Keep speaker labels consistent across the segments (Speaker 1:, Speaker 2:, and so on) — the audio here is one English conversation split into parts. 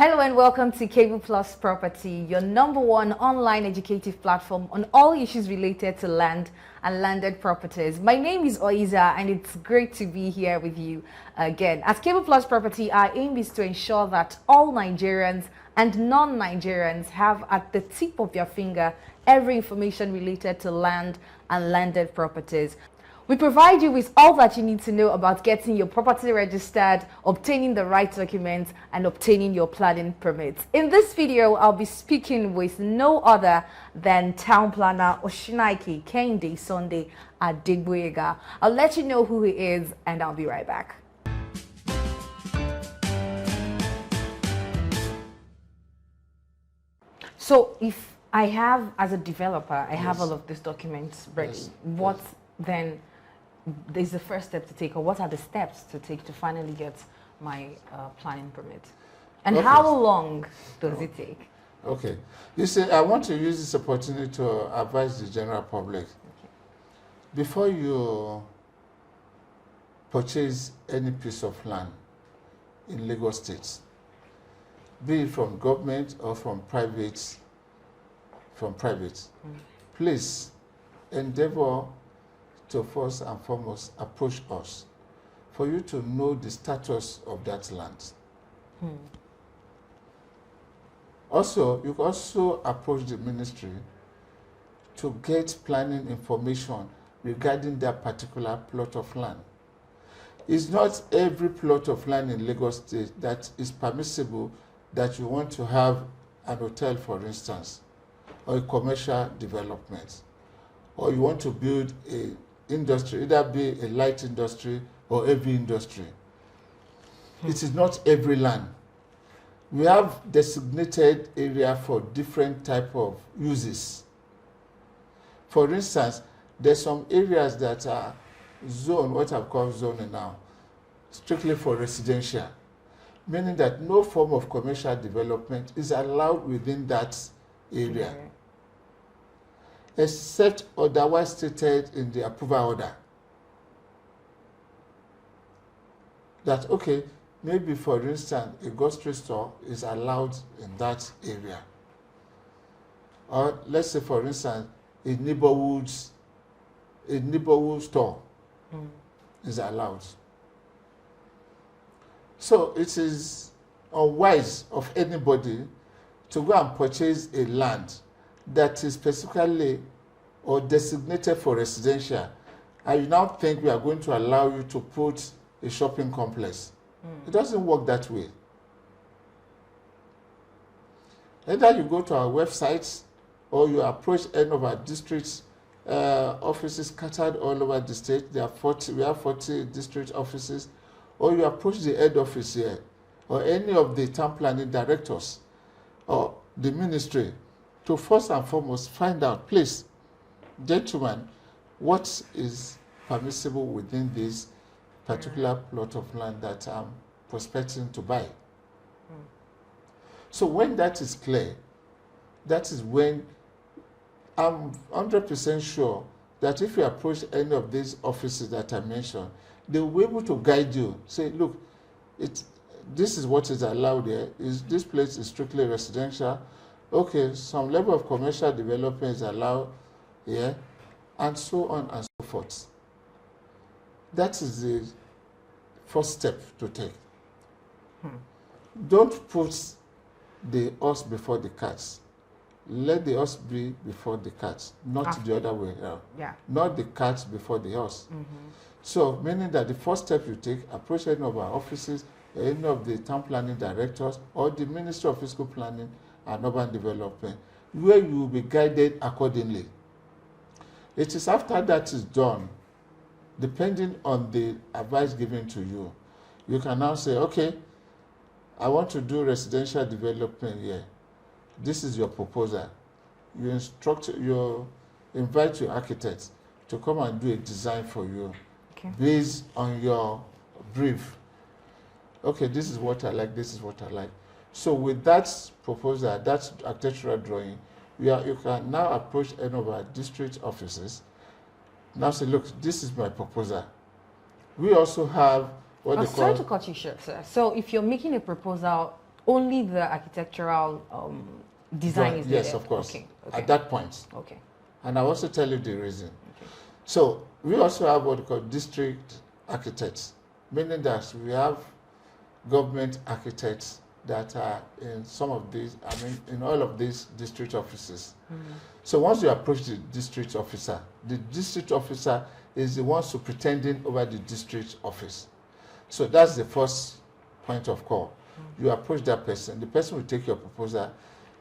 Speaker 1: Hello and welcome to Cable Plus Property, your #1 online educative platform on all issues related to land and landed properties. My name is Oiza and it's great to be here with you again. At Cable Plus Property, our aim is to ensure that all Nigerians and non-Nigerians have at the tip of their finger every information related to land and landed properties. We provide you with all that you need to know about getting your property registered, obtaining the right documents, and obtaining your planning permits. In this video, I'll be speaking with no other than Town Planner Osinaike Kehinde Osinaike. I'll let you know who he is, and I'll be right back. So if I have, as a developer, I have all of these documents ready, what then is the first step to take, or what are the steps to take to finally get my planning permit? And how long does it take?
Speaker 2: Okay. You see, I want to use this opportunity to advise the general public. Before you purchase any piece of land in Lagos State, be it from government or from private, please endeavor to first and foremost approach us for you to know the status of that land. Also, you can also approach the ministry to get planning information regarding that particular plot of land. It's not every plot of land in Lagos State that is permissible that you want to have an hotel, for instance, or a commercial development, or you want to build a industry, either be a light industry or heavy industry. It is not every land. We have designated area for different type of uses. For instance, there's some areas that are zoned, what I've called zoning now, strictly for residential, meaning that no form of commercial development is allowed within that area. Except otherwise stated in the approval order. That, okay, maybe for instance, a grocery store is allowed in that area. Or let's say for instance, a neighborhood store is allowed. So it is unwise of anybody to go and purchase a land that is specifically or designated for residential, and you now think we are going to allow you to put a shopping complex. It doesn't work that way. Either you go to our websites or you approach any of our district offices scattered all over the state. There are 40, we have 40 district offices, or you approach the head office here, or any of the town planning directors or the ministry, to first and foremost find out, please, gentlemen, what is permissible within this particular plot of land that I'm prospecting to buy. So when that is clear, that is when I'm 100% sure that if you approach any of these offices that I mentioned, they will be able to guide you. Say, look, this is what is allowed here. This place is strictly residential. Okay, some level of commercial development is allowed here, and so on and so forth. That is the first step to take. Don't put the horse before the cart. Let the horse be before the cart, not the other way around. Not the cart before the horse. So, meaning that the first step you take, approach any of our offices, any of the town planning directors, or the Ministry of Fiscal Planning and Urban Development, where you will be guided accordingly. It is after that is done, depending on the advice given to you, you can now say, okay, I want to do residential development here. This is your proposal. You invite your architect to come and do a design for you based on your brief. Okay, this is what I like, this is what I like. So with that proposal, that architectural drawing, you can now approach any of our district offices. Now say, look, this is my proposal. We also have what they call...
Speaker 1: Sorry to cut you short, sir. So if you're making a proposal Only the architectural design is needed?
Speaker 2: Yes, of course.
Speaker 1: Okay.
Speaker 2: At that point.
Speaker 1: Okay.
Speaker 2: And I'll also tell you the reason.
Speaker 1: Okay.
Speaker 2: So we also have what we call district architects, meaning that we have government architects that are in some of these, in all of these district offices. So once you approach the district officer is the one superintending over the district office. So that's the first point of call. You approach that person, the person will take your proposal,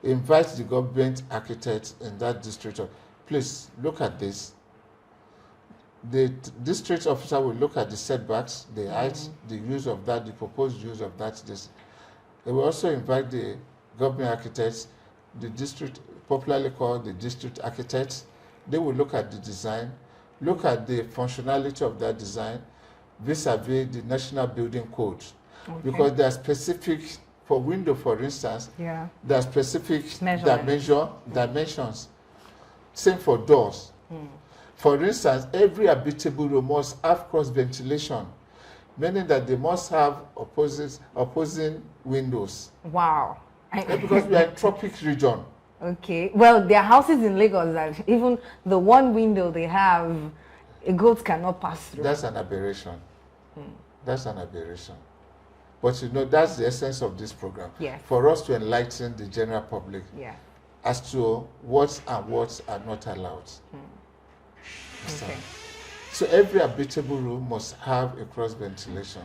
Speaker 2: invite the government architect in that district. Please look at this. The district officer will look at the setbacks, the height, the use of that, the proposed use of that. They will also invite the government architects, the district, popularly called the district architects. They will look at the design, look at the functionality of that design vis-a-vis the National Building Code. Because they are specific, for window, for instance, there are specific dimensions. Same for doors. For instance, every habitable room must have cross ventilation, meaning that they must have opposing windows.
Speaker 1: Wow.
Speaker 2: Because we are in tropic region.
Speaker 1: Okay. Well, there are houses in Lagos that even the one window they have, a goat cannot pass through.
Speaker 2: That's an aberration. That's an aberration. But you know, that's the essence of this program. For us to enlighten the general public as to what and what are not allowed. Okay. So every habitable room must have a cross ventilation,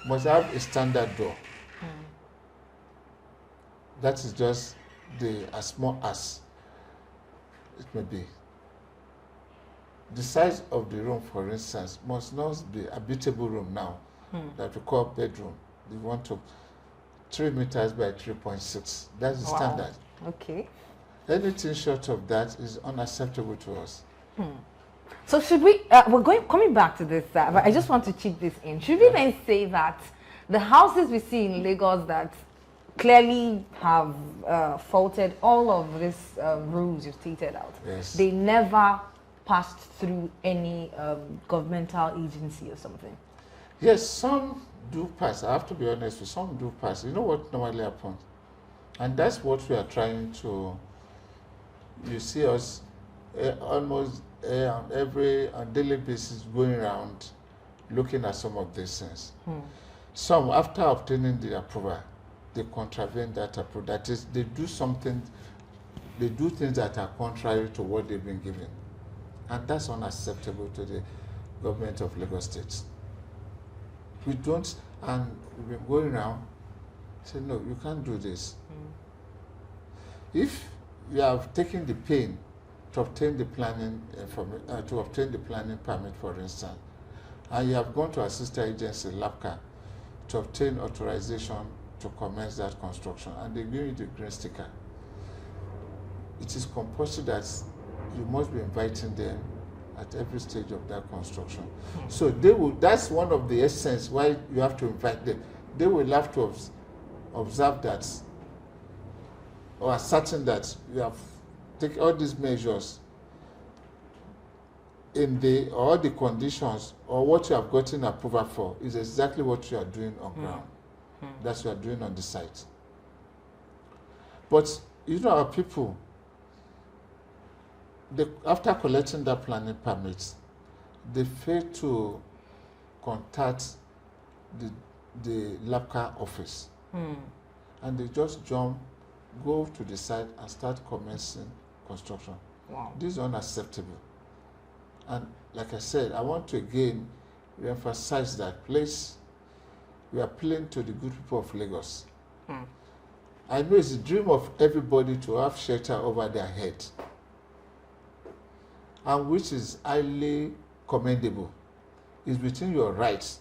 Speaker 2: must have a standard door. That is just as small as it may be. The size of the room, for instance, must not be a habitable room now, that we call bedroom. We want to 3 meters by 3.6. That's the standard.
Speaker 1: Okay.
Speaker 2: Anything short of that is unacceptable to us.
Speaker 1: So should we, we're coming back to this, but I just want to check this in. Should we then say that the houses we see in Lagos that clearly have faulted all of these rules you stated out, they never passed through any governmental agency or something?
Speaker 2: Yes, some do pass. I have to be honest with you, some do pass. You know what normally happens? And that's what we are trying to, you see us almost on daily basis going around looking at some of these things. Some, after obtaining the approval, they contravene that approval. That is, they do something, they do things that are contrary to what they've been given. And that's unacceptable to the government of Lagos State. We don't, and we've been going around, say, no, you can't do this. If you have taken the pain to obtain the planning permit, for instance, and you have gone to a sister agency, LASBCA, to obtain authorization to commence that construction, and they give you the green sticker, it is compulsory that you must be inviting them at every stage of that construction. So they will, that's one of the essence why you have to invite them. They will have to observe that, or ascertain that you have taken all these measures in all the conditions, or what you have gotten approval for is exactly what you are doing on ground. That's what you are doing on the site. But you know, our people, after collecting that planning permit, they fail to contact the LASBCA office. And they just go to the site and start commencing construction. This is unacceptable. And like I said, I want to again reemphasize that place. We are appealing to the good people of Lagos. I know it's a dream of everybody to have shelter over their head, and which is highly commendable. It's within your rights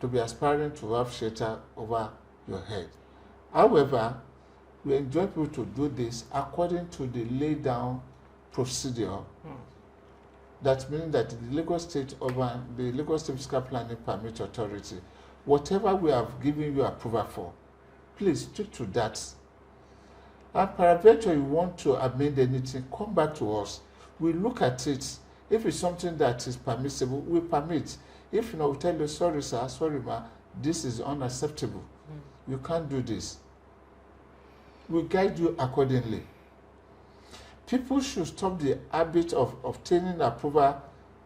Speaker 2: to be aspiring to have shelter over your head. However, we enjoy people to do this according to the laid down procedure. That means that the Lagos State Physical Planning Permit Authority, whatever we have given you approval for, please stick to that. And peradventure you want to amend anything, come back to us. We look at it. If it's something that is permissible, we permit. If not, we tell you, sorry sir, sorry ma, this is unacceptable. you can't do this. We guide you accordingly. People should stop the habit of obtaining approval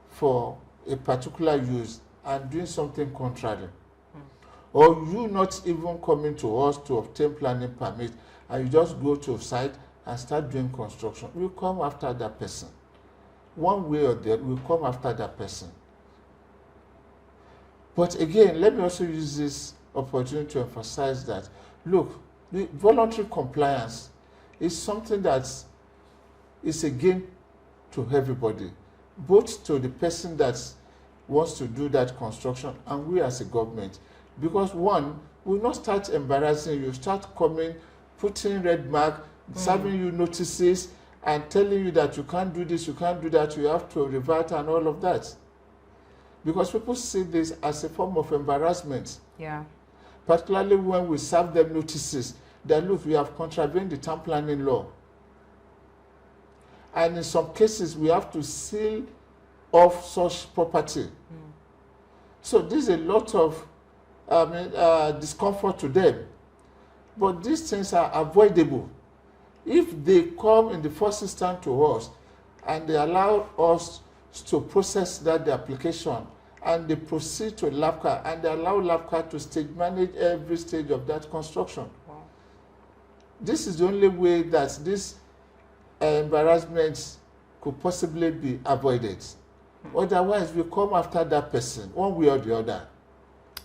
Speaker 2: for a particular use and doing something contrary. Or you not even coming to us to obtain planning permit, and you just go to site and start doing construction. We'll come after that person. One way or the other, we'll come after that person. But again, let me also use this opportunity to emphasize that, look, the voluntary compliance is something that is a gain to everybody, both to the person that wants to do that construction and we as a government. Because one, will not start embarrassing you, start coming, putting red mark, serving you notices, and telling you that you can't do this, you can't do that, you have to revert and all of that. Because people see this as a form of embarrassment.
Speaker 1: Yeah.
Speaker 2: Particularly when we serve them notices that, look, we have contravened the town planning law. And in some cases, we have to seal off such property. So this is a lot of discomfort to them. But these things are avoidable. If they come in the first instance to us and they allow us to process that the application and they proceed to LASBCA and they allow LASBCA to stage manage every stage of that construction.
Speaker 1: Wow.
Speaker 2: This is the only way that this embarrassment could possibly be avoided. Otherwise, we come after that person, one way or the other.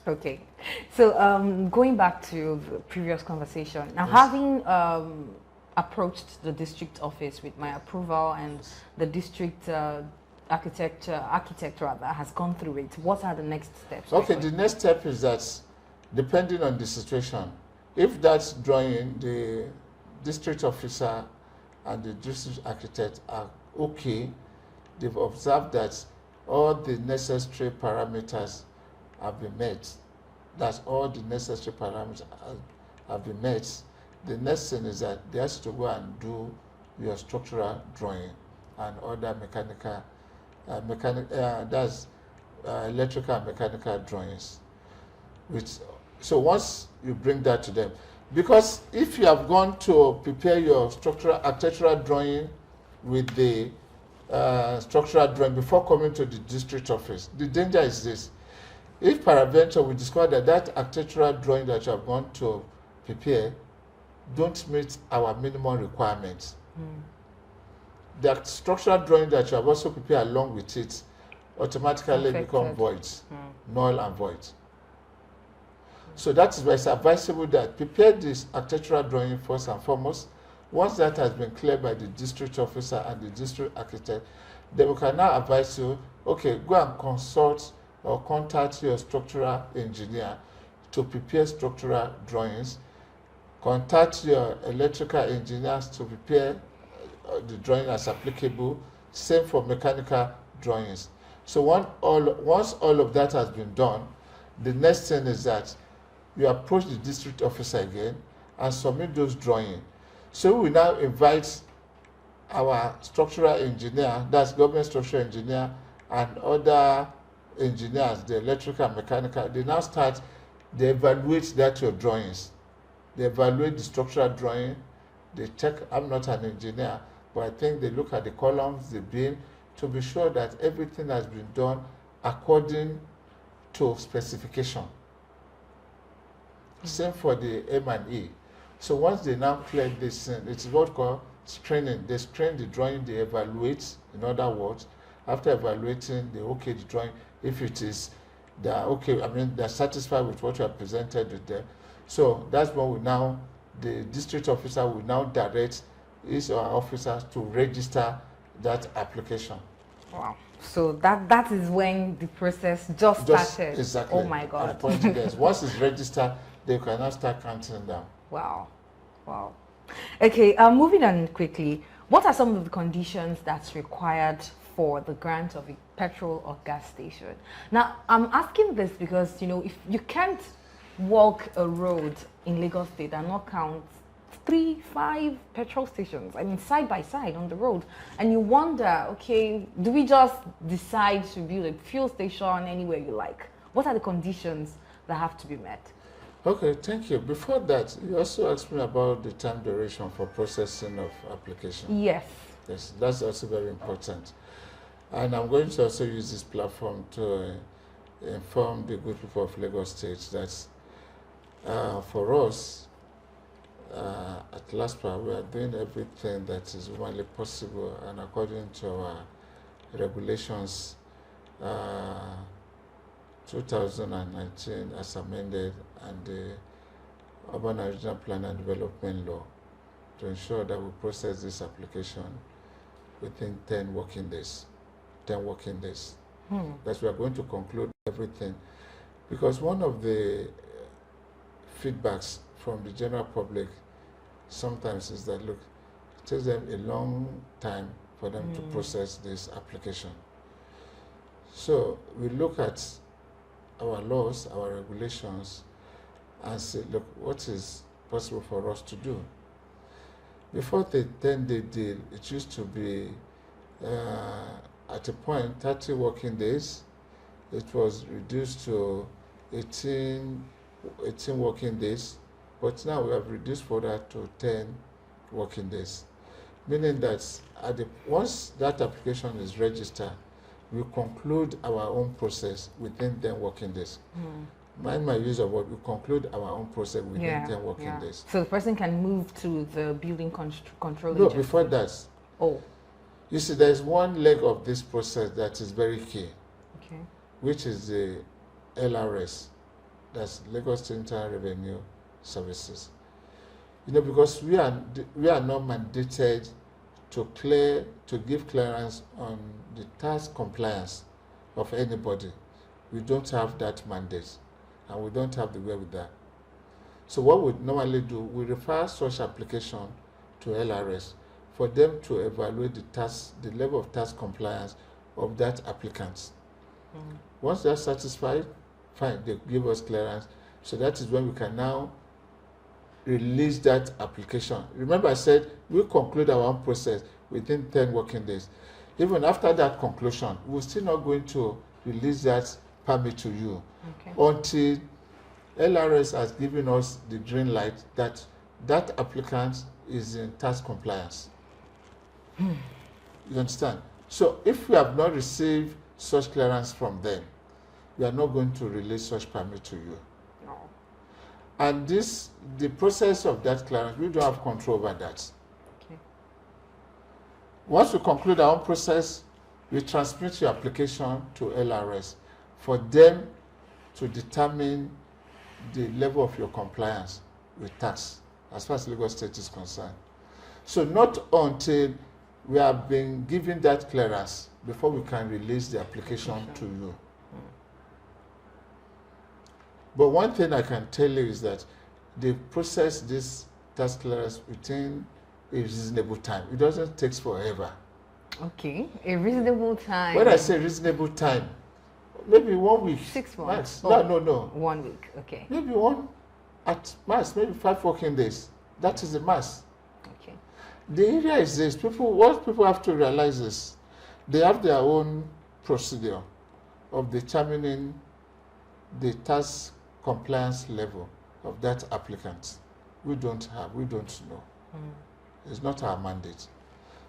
Speaker 1: Okay. So going back to the previous conversation, now
Speaker 2: Yes.
Speaker 1: having approached the district office with my approval and the district architect rather has gone through it, what are the next steps?
Speaker 2: Okay, the next step is that, depending on the situation, if that drawing, the district officer and the district architect are okay, they've observed that all the necessary parameters have been met, that all the necessary parameters have been met, the next thing is that they have to go and do your structural drawing and other mechanical, electrical and mechanical drawings. So once you bring that to them, because if you have gone to prepare your structural architectural drawing with the structural drawing before coming to the district office, the danger is this: if peradventure we discover that that architectural drawing that you have gone to prepare don't meet our minimum requirements, the structural drawing that you have also prepared along with it automatically become void, null and void. So that is why it's advisable that prepare this architectural drawing first and foremost. Once that has been cleared by the district officer and the district architect, then we can now advise you, okay, go and consult or contact your structural engineer to prepare structural drawings. Contact your electrical engineers to prepare the drawing as applicable. Same for mechanical drawings. So once all of that has been done, the next thing is that you approach the district officer again and submit those drawings. So we now invite our structural engineer, that's government structural engineer, and other engineers, the electrical and mechanical, they now start, they evaluate that your drawings. They evaluate the structural drawing, they check, I'm not an engineer, but I think they look at the columns, the beam, to be sure that everything has been done according to specification. Same for the M&E. So once they now clear this, it's what called screening. They screen the drawing, they evaluate, in other words. After evaluating, they okay the drawing. If it is, they're okay, I mean, they're satisfied with what you have presented with them. So that's when we now, the district officer will now direct his or her officers to register that application.
Speaker 1: Wow. So that is when the process just started.
Speaker 2: Exactly.
Speaker 1: Oh my God.
Speaker 2: Once it's registered, they can now start counting down.
Speaker 1: Wow. Wow. Okay, moving on quickly. What are some of the conditions that's required for the grant of a petrol or gas station? Now, I'm asking this because, you know, if you can't walk a road in Lagos State and not count 3-5 petrol stations, I mean, side by side on the road, and you wonder, okay, do we just decide to build a fuel station anywhere you like? What are the conditions that have to be met?
Speaker 2: Okay, thank you. Before that, you also asked me about the time duration for processing of application.
Speaker 1: Yes.
Speaker 2: Yes, that's also very important. And I'm going to also use this platform to inform the good people of Lagos State that for us at LASPPPA, we are doing everything that is humanly possible and according to our regulations 2019 as amended and the Urban and Regional Plan and Development Law to ensure that we process this application within 10 working days. 10 working days. That we are going to conclude everything. Because one of the feedbacks from the general public sometimes is that, look, it takes them a long time for them to process this application. So we look at our laws, our regulations, and say, look, what is possible for us to do? Before the 10-day deal, it used to be at a point 30 working days. It was reduced to 18 working days, but now we have reduced further to 10 working days, meaning that once that application is registered, we conclude our own process within 10 working days. Mind my use of what we conclude our own process within 10 working days.
Speaker 1: So the person can move to the building control
Speaker 2: No,
Speaker 1: agency.
Speaker 2: before that.
Speaker 1: Oh.
Speaker 2: You see, there is one leg of this process that is very key,
Speaker 1: Okay.
Speaker 2: which is the LRS, that's Lagos State Internal Revenue Services. You know, because we are not mandated to give clearance on the tax compliance of anybody. We don't have that mandate, and we don't have the wherewithal. So what we normally do, we refer such application to LRS for them to evaluate the level of tax compliance of that applicant. Once they're satisfied, fine, they give us clearance. So that is when we can now release that application. Remember I said we conclude our own process within 10 working days. Even after that conclusion, we're still not going to release that permit to you until LRS has given us the green light that that applicant is in tax compliance. You understand? So if we have not received such clearance from them, we are not going to release such permit to you.
Speaker 1: No.
Speaker 2: And the process of that clearance, we don't have control over that.
Speaker 1: Okay.
Speaker 2: Once we conclude our own process, we transmit your application to LRS for them to determine the level of your compliance with tax as far as Lagos State is concerned. So not until we have been given that clearance before we can release the application to you. But one thing I can tell you is that they process this tax clearance within a reasonable time. It doesn't take forever.
Speaker 1: Okay, a reasonable time.
Speaker 2: When I say reasonable time, maybe 1 week.
Speaker 1: 6 months.
Speaker 2: Max. No.
Speaker 1: 1 week, okay.
Speaker 2: Maybe one at max, maybe 5 working days. That is the max.
Speaker 1: Okay.
Speaker 2: The area is this. What people have to realize is they have their own procedure of determining the tax compliance level of that applicant. We don't know. It's not our mandate.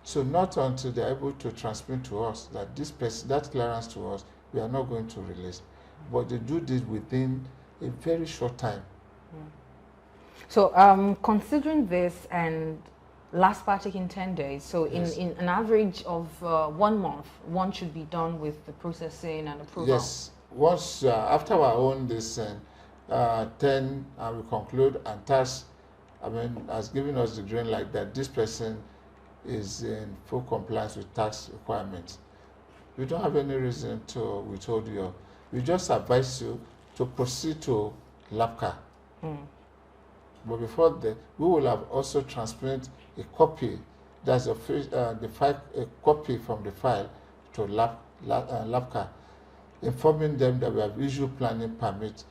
Speaker 2: So not until they're able to transmit to us that that clearance to us, we are not going to release. But they do this within a very short time.
Speaker 1: So considering this and LASPPPA taking 10 days, so
Speaker 2: Yes.
Speaker 1: in an average of 1 month, one should be done with the processing and approval.
Speaker 2: Yes. Once after our own 10 we conclude and tax, has given us the green light that this person is in full compliance with tax requirements. We don't have any reason to withhold you. We just advise you to proceed to LASPPPA. But before that, we will have also transmitted a copy, that's a copy from the file to LASPPPA, informing them that we have issued planning permit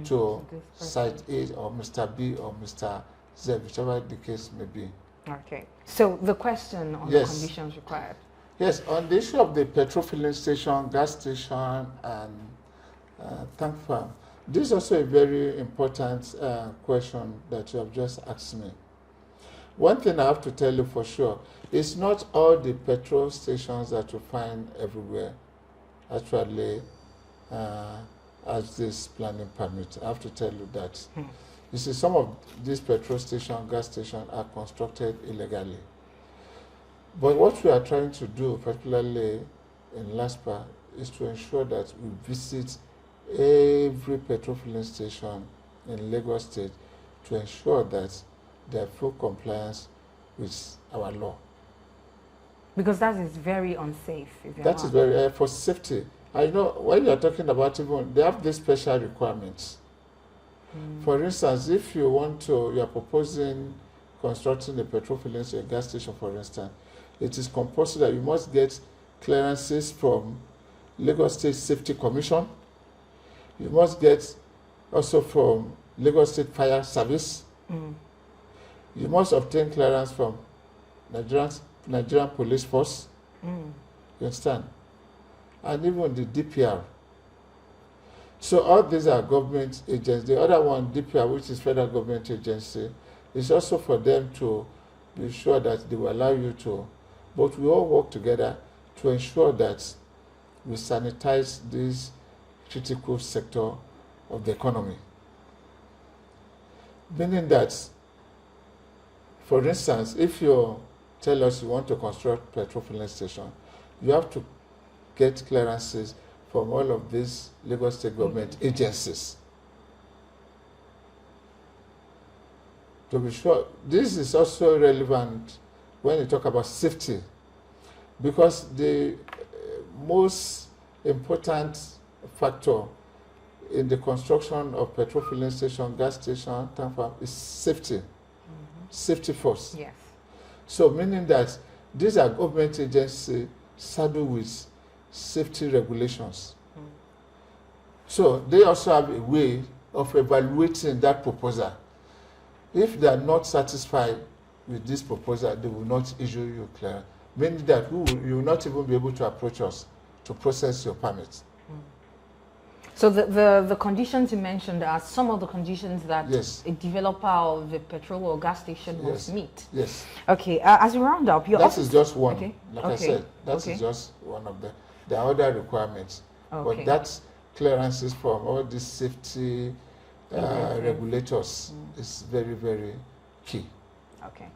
Speaker 2: to Site A or Mr. B or Mr. Z, whichever the case may be.
Speaker 1: Okay. So the question on the conditions required.
Speaker 2: Yes, on the issue of the petrol filling station, gas station, and tank farm, This is also a very important question that you have just asked me. One thing I have to tell you for sure, it's not all the petrol stations that you find everywhere actually has this planning permit. I have to tell you that. You see, some of these petrol stations, gas stations are constructed illegally. But what we are trying to do, particularly in LASPPA, is to ensure that we visit every petrol filling station in Lagos State to ensure that they are full compliance with our law.
Speaker 1: Because that is very unsafe.
Speaker 2: That is very, for safety. I know when you are talking about even, they have these special requirements. For instance, if you are proposing constructing a petrol filling station, a gas station, for instance, it is compulsory that you must get clearances from Lagos State Safety Commission. You must get also from Lagos State Fire Service. You must obtain clearance from Nigerian Police Force. You understand? And even the DPR. So all these are government agencies. The other one, DPR, which is federal government agency, is also for them to be sure that they will allow you to. But we all work together to ensure that we sanitize this critical sector of the economy. Meaning that, for instance, if you tell us you want to construct petrol filling station, you have to get clearances from all of these Lagos State government agencies. To be sure, this is also relevant when you talk about safety, because the most important factor in the construction of petrol filling station, gas station, tank farm is safety. Safety first.
Speaker 1: Yes.
Speaker 2: So meaning that these are government agencies saddled with safety regulations. So they also have a way of evaluating that proposal. If they are not satisfied with this proposal, they will not issue you clearance. Meaning that you will not even be able to approach us to process your permit.
Speaker 1: So the conditions you mentioned are some of the conditions that
Speaker 2: Yes.
Speaker 1: a developer of a petrol or gas station must
Speaker 2: Yes.
Speaker 1: meet.
Speaker 2: Yes.
Speaker 1: Okay, as we round up, your
Speaker 2: That
Speaker 1: office...
Speaker 2: is just one.
Speaker 1: Okay.
Speaker 2: Like
Speaker 1: Okay.
Speaker 2: I said, that
Speaker 1: Okay.
Speaker 2: is just one of them. There are other requirements.
Speaker 1: Okay.
Speaker 2: But that clearances from all these safety regulators is very, very key.
Speaker 1: Okay.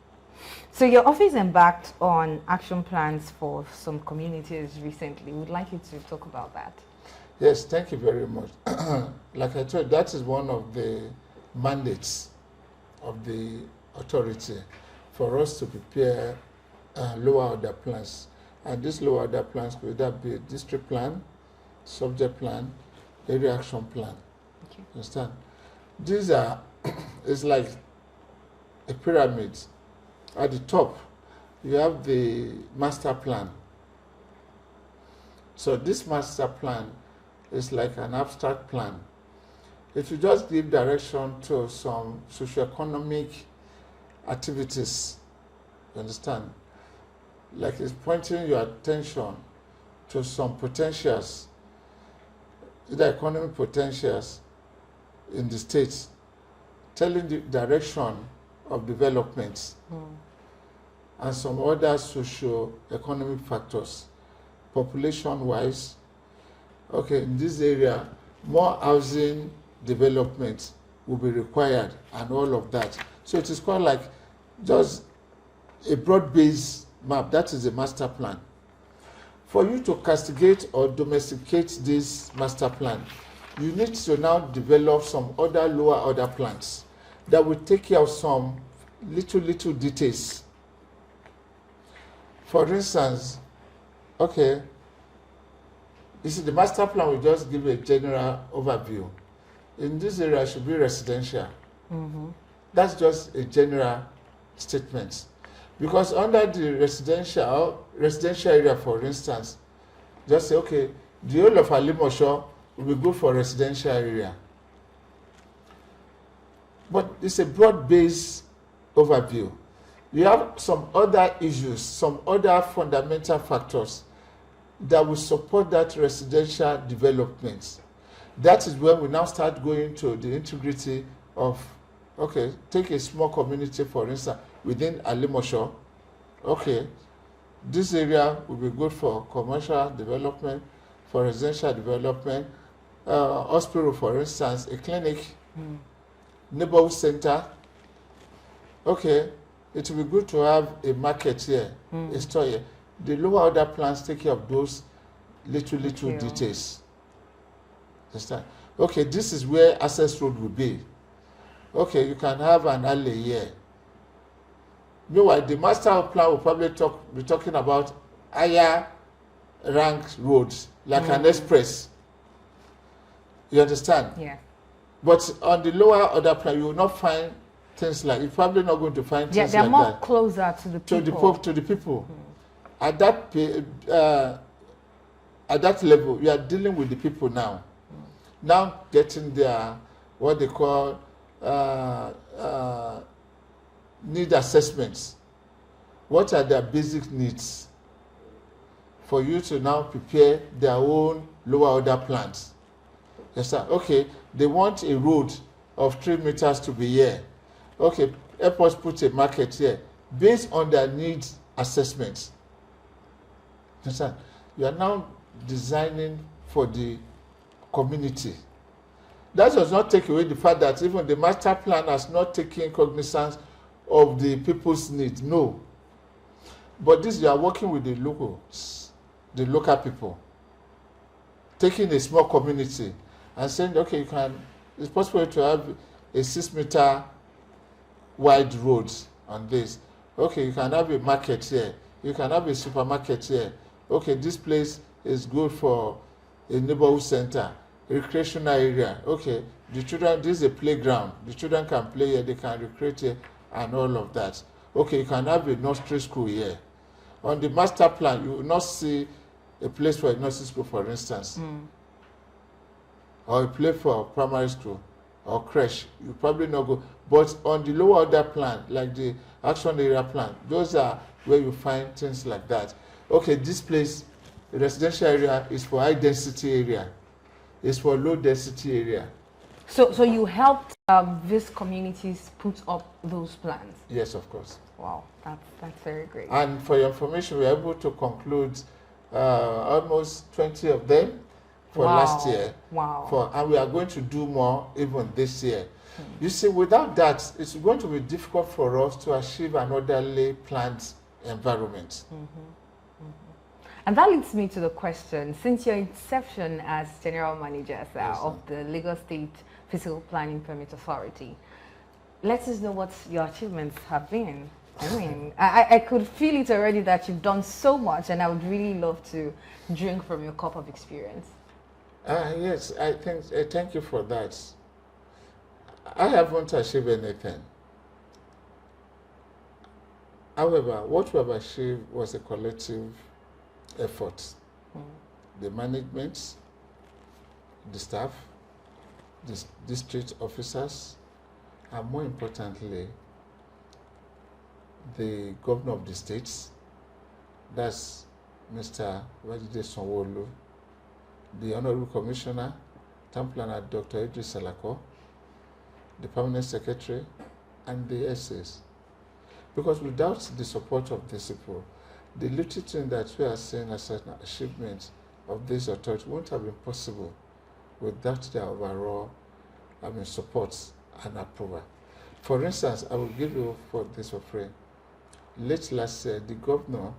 Speaker 1: So your office embarked on action plans for some communities recently. We'd like you to talk about that.
Speaker 2: Yes, thank you very much. Like I told you, that is one of the mandates of the authority for us to prepare lower order plans. And these lower order plans could either be a district plan, subject plan, area action plan.
Speaker 1: Okay.
Speaker 2: Understand? These are, it's like a pyramid. At the top, you have the master plan. So this master plan is like an abstract plan. It will just give direction to some socioeconomic activities. You understand? Like it's pointing your attention to some potentials, either economic potentials in the state, telling the direction of development and some other socio-economic factors, population-wise. Okay, in this area, more housing development will be required and all of that. So it is quite like just a broad-based map. That is a master plan. For you to castigate or domesticate this master plan, you need to now develop some other lower order plans that will take care of some little details. For instance, okay, you see, the master plan will just give a general overview. In this area, it should be residential. That's just a general statement. Because under the residential area, for instance, just say, okay, the whole of Alimosho will be good for residential area. But it's a broad-based overview. You have some other issues, some other fundamental factors that will support that residential development. That is when we now start going to the integrity of, okay, take a small community, for instance, within Alimosho. Okay, this area will be good for commercial development, for residential development, hospital, for instance, a clinic, neighborhood center. Okay, it will be good to have a market here, a store here. The lower order plans take care of those little details. Understand? Okay, this is where access road will be. Okay, you can have an alley here. Meanwhile, the master plan will probably be talking about higher ranked roads, like an express. You understand?
Speaker 1: Yeah.
Speaker 2: But on the lower order plan, you will not find things like, you're probably not going to find things
Speaker 1: they're
Speaker 2: like
Speaker 1: more
Speaker 2: that.
Speaker 1: Closer to the people.
Speaker 2: To the people. At that level, you are dealing with the people now. Now getting their, what they call, need assessments. What are their basic needs for you to now prepare their own lower order plans? Yes, sir. Okay, they want a road of 3 meters to be here. Okay, help us put a market here based on their needs assessments. Yes, sir. You are now designing for the community. That does not take away the fact that even the master plan has not taken cognizance of the people's needs. No. But this, you are working with the locals, the local people, taking a small community and saying, okay, it's possible to have a 6 meter wide road on this. Okay, you can have a market here. You can have a supermarket here. Okay, this place is good for a neighborhood center, recreational area. Okay, the children, this is a playground. The children can play here, they can recreate here, and all of that. Okay, you can have a nursery school here. On the master plan, you will not see a place for a nursery school, for instance, or a place for primary school or creche. You probably not go. But on the lower order plan, like the action area plan, those are where you find things like that. Okay, this place, the residential area, is for high density area. It's for low density area.
Speaker 1: So you helped these communities put up those plans?
Speaker 2: Yes, of course.
Speaker 1: Wow, that's very great.
Speaker 2: And for your information, we were able to conclude almost 20 of them for last year.
Speaker 1: Wow.
Speaker 2: And we are going to do more even this year. You see, without that, it's going to be difficult for us to achieve an orderly planned environment.
Speaker 1: And that leads me to the question, since your inception as General Manager of the Lagos State Physical Planning Permit Authority, let us know what your achievements have been. I mean, I could feel it already that you've done so much, and I would really love to drink from your cup of experience.
Speaker 2: Yes, thank you for that. I haven't achieved anything. However, what we have achieved was a collective effort. The management, the staff, the district officers, and more importantly, the governor of the states, that's Mr. Wajide Sanwo-Olu, the Honorable Commissioner, Town Planner Dr. Idris Salako, the Permanent Secretary, and the SAs. Because without the support of these people, the little thing that we are seeing as an achievement of this authority won't have been possible without their overall support and approval. For instance, I will give you for this for free. Late last year, the governor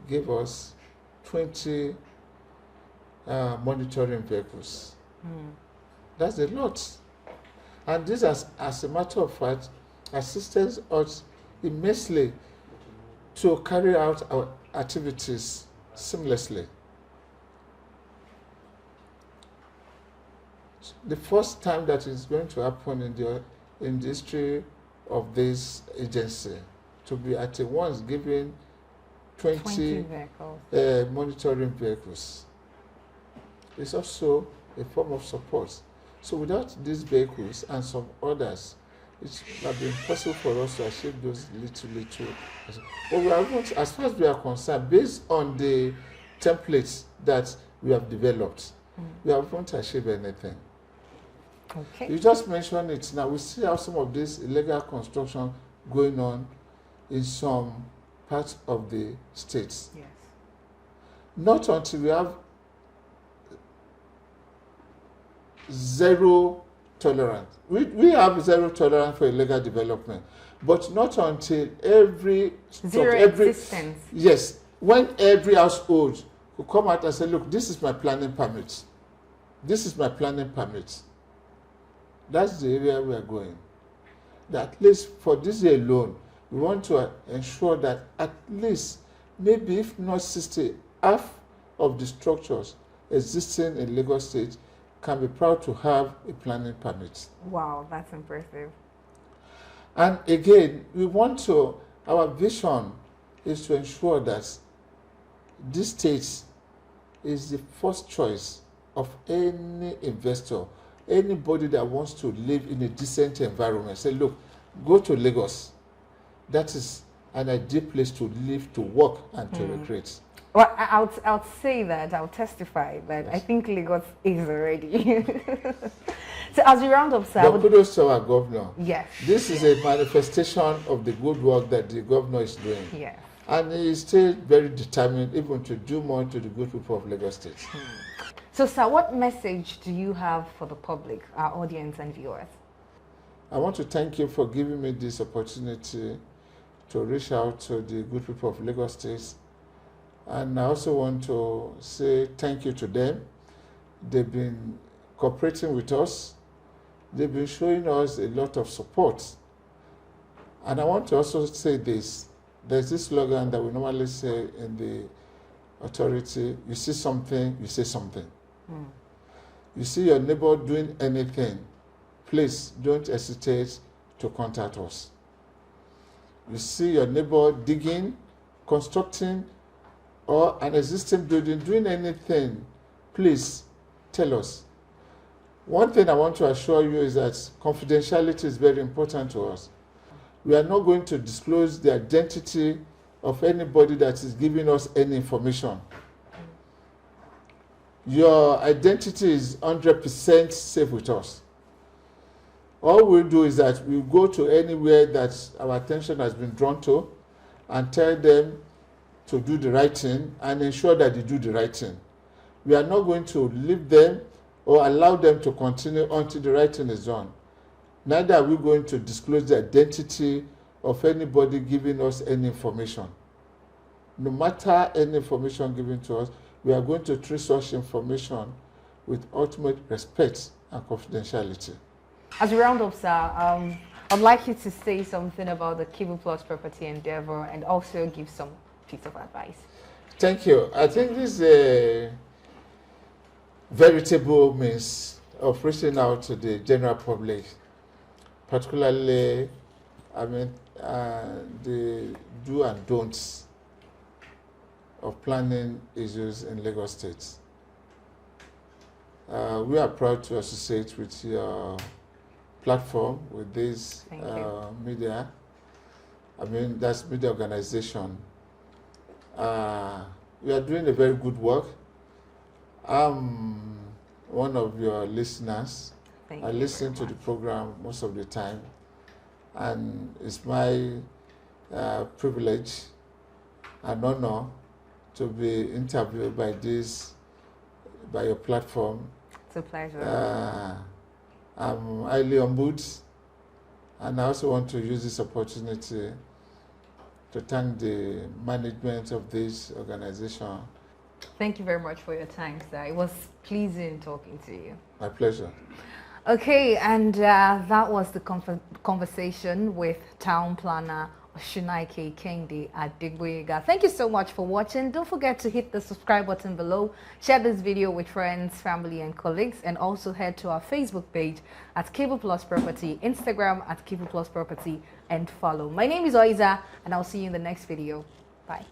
Speaker 2: gave us 20 monitoring vehicles. That's a lot. And this, as a matter of fact, assisted us immensely to carry out our activities seamlessly. The first time that is going to happen in the history of this agency to be at once given 20 monitoring vehicles. It's also a form of support. So without these vehicles and some others, it would have been possible for us to achieve those little. But we are not, as far as we are concerned, based on the templates that we have developed, we haven't achieved anything.
Speaker 1: Okay.
Speaker 2: You just mentioned it now. We see how some of this illegal construction going on in some parts of the states.
Speaker 1: Yes.
Speaker 2: Not until we have zero tolerance. We have zero tolerance for illegal development, but not until
Speaker 1: Existence.
Speaker 2: Yes, when every household will come out and say, look, this is my planning permit. This is my planning permit. That's the area we are going. That at least for this year alone, we want to ensure that at least, maybe if not 60, half of the structures existing in Lagos State can be proud to have a planning permit.
Speaker 1: Wow, that's impressive.
Speaker 2: And again, we want to, our vision is to ensure that this state is the first choice of any investor, anybody that wants to live in a decent environment. Say, look, go to Lagos. That is an ideal place to live, to work, and to recreate.
Speaker 1: Well, I'll say that, I'll testify that
Speaker 2: Yes.
Speaker 1: I think Lagos is already. So as we round up, sir.
Speaker 2: But kudos to our governor.
Speaker 1: Yes.
Speaker 2: This is a manifestation of the good work that the governor is doing.
Speaker 1: Yes.
Speaker 2: And he is still very determined even to do more to the good people of Lagos State.
Speaker 1: So, sir, what message do you have for the public, our audience and viewers?
Speaker 2: I want to thank you for giving me this opportunity to reach out to the good people of Lagos State. And I also want to say thank you to them. They've been cooperating with us. They've been showing us a lot of support. And I want to also say this. There's this slogan that we normally say in the authority: you see something, you say something. You see your neighbor doing anything, please don't hesitate to contact us. You see your neighbor digging, constructing, or an existing building, doing anything, please tell us. One thing I want to assure you is that confidentiality is very important to us. We are not going to disclose the identity of anybody that is giving us any information. Your identity is 100% safe with us. All we'll do is that we'll go to anywhere that our attention has been drawn to and tell them to do the right thing and ensure that they do the right thing. We are not going to leave them or allow them to continue until the right thing is done. Neither are we going to disclose the identity of anybody giving us any information. No matter any information given to us, we are going to treat such information with ultimate respect and confidentiality.
Speaker 1: As we round up, sir, I'd like you to say something about the Cable Plus property endeavor and also give some piece of advice.
Speaker 2: Thank you. I think this is a veritable means of reaching out to the general public, particularly, the do and don'ts of planning issues in Lagos State. We are proud to associate with your platform, with this media. That's media organization. We are doing a very good work. I'm one of your listeners. I listen to the program most of the time, and it's my privilege and honor to be interviewed by your platform.
Speaker 1: It's a pleasure.
Speaker 2: I'm highly humbled, and I also want to use this opportunity to thank the management of this organization.
Speaker 1: Thank you very much for your time, sir. It was pleasing talking to you.
Speaker 2: My pleasure.
Speaker 1: Okay, and that was the conversation with Town Planner Osinaike Kehinde Osinaike. Thank you so much for watching. Don't forget to hit the subscribe button below, share this video with friends, family and colleagues, and also head to our Facebook page at Cable Plus Property, Instagram at Cable Plus Property, and follow. My name is Oiza, and I'll see you in the next video. Bye.